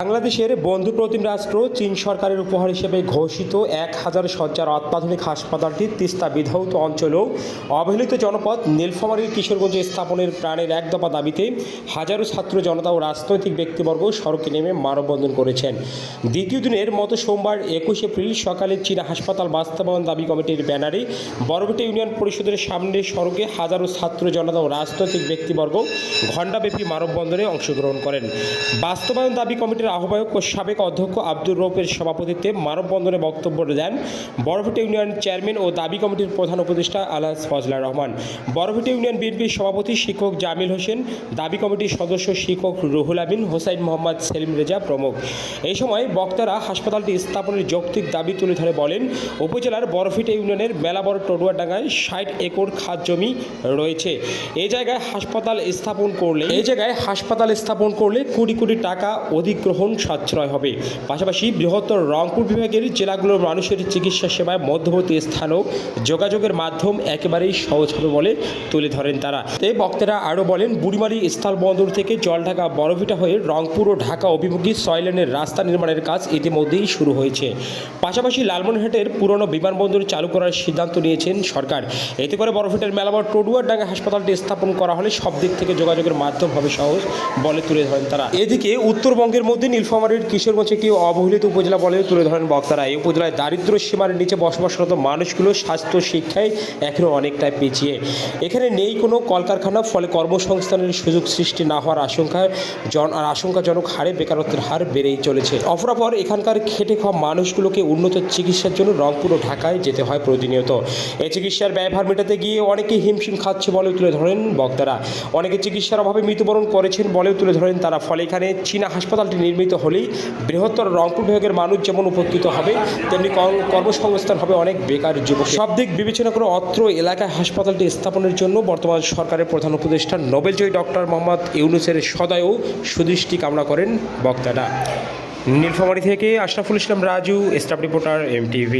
বাংলাদেশের বন্ধু প্রতিম রাষ্ট্র চীন সরকারের উপহার হিসেবে ঘোষিত 1000 শয্যার অত্যাধুনিক হাসপাতালটি তিস্তা বিধৌত অঞ্চলেও অবহেলিত জনপদ নীলফামারীর কিশোরগঞ্জে স্থাপনের প্রাণের এক দফা দাবিতে হাজারো ছাত্র জনতা ও রাজনৈতিক ব্যক্তিবর্গ সড়কে নেমে মানববন্ধন করেছেন। দ্বিতীয় দিনের মতো সোমবার 21 এপ্রিল সকালে চীনা হাসপাতাল বাস্তবায়ন দাবি কমিটির ব্যানারে বরবটি ইউনিয়ন পরিষদের সামনে সড়কে হাজারো ছাত্র জনতা ও রাজনৈতিক ব্যক্তিবর্গ ঘণ্টাব্যাপী মানববন্ধনে অংশগ্রহণ করেন। বাস্তবায়ন দাবি কমিটির আহ্বায়ক ও সাবেক অধ্যক্ষ আব্দুর রৌফের সভাপতিত্বে মানববন্ধনে বক্তব্য দেন বরবটি ইউনিয়ন চেয়ারম্যান ও দাবি কমিটির প্রধান উপদেষ্টা আলহাজ ফজলার রহমান, বরবটি ইউনিয়ন বিএনপির সভাপতি শিক্ষক জামিল হোসেন, দাবি কমিটির সদস্য শিক্ষক রুহুল আমিন, হোসাইন মোহাম্মদ সেলিম রেজা প্রমুখ। এই সময় বক্তারা হাসপাতালটি স্থাপনের যৌক্তিক দাবি তুলে ধরে বলেন, উপজেলার বরফিটা ইউনিয়নের মেলাবড় টডুয়াডাঙ্গায় 60 একর খাত জমি রয়েছে। এই জায়গায় হাসপাতাল স্থাপন করলে কোটি কোটি টাকা অধিগ্রহণ সাশ্রয় হবে। পাশাপাশি বৃহত্তর রংপুর বিভাগের জেলাগুলোর মানুষের চিকিৎসা সেবায় মধ্যবর্তী স্থান ও যোগাযোগের মাধ্যম একেবারেই সহজ হবে বলে তুলে ধরেন তারা। এই বক্তারা আরও বলেন, বুড়িমারি স্থলবন্দর থেকে জলঢাকা বরভিটা হয়ে রংপুর ও ঢাকা অভিমুখী 6 লেনের রাস্তা নির্মাণের কাজ ইতিমধ্যেই শুরু হয়েছে। পাশাপাশি লালমনিরহাটের পুরনো বিমানবন্দর চালু করার সিদ্ধান্ত নিয়েছেন সরকার। এতে করে বরফিটার মেলাবড় টডুয়াডাঙ্গা হাসপাতালটি স্থাপন করা হলে সব দিক থেকে যোগাযোগের মাধ্যম হবে সহজ বলে তুলে ধরেন তারা। এদিকে উত্তরবঙ্গের মধ্যে নীলফামারীর কিশোরগঞ্জ একটি অবহেলিত উপজেলা বলে তুলে ধরেন বক্তারা। এই উপজেলায় দারিদ্র্য সীমার নিচে বসবাসরত মানুষগুলো স্বাস্থ্য শিক্ষায় এখনও অনেকটাই পিছিয়ে। এখানে নেই কোনো কলকারখানা, ফলে কর্মসংস্থানের সুযোগ সৃষ্টি না হওয়ার আশঙ্কাজনক হারে বেকারত্বের হার বেড়েই চলেছে। অপরাপর এখানকার খেটে খাওয়া মানুষগুলোকে উন্নত চিকিৎসার জন্য রংপুর ও ঢাকায় যেতে হয় প্রতিনিয়ত। এই চিকিৎসার ব্যয়ভার মেটাতে গিয়ে অনেকে হিমশিম খাচ্ছে বলেও তুলে ধরেন বক্তারা। অনেকে চিকিৎসার অভাবে মৃত্যুবরণ করেছেন বলেও তুলে ধরেন তারা। ফলে এখানে চীনা হাসপাতালটি নির্মিত হলেই বৃহত্তর রংপুর বিভাগের মানুষ যেমন উপকৃত হবে, তেমনি কর্মসংস্থান হবে অনেক বেকার যুবক। সব দিক বিবেচনা করে অত্র এলাকায় হাসপাতালটি স্থাপনের জন্য বর্তমান সরকারের প্রধান উপদেষ্টা নোবেলজয়ী ডক্টর মোহাম্মদ ইউনূসের সদয় সুদৃষ্টি কামনা করেন বক্তারা। নীলফামারী থেকে Ashraful Islam Raju, staff reporter, MTV।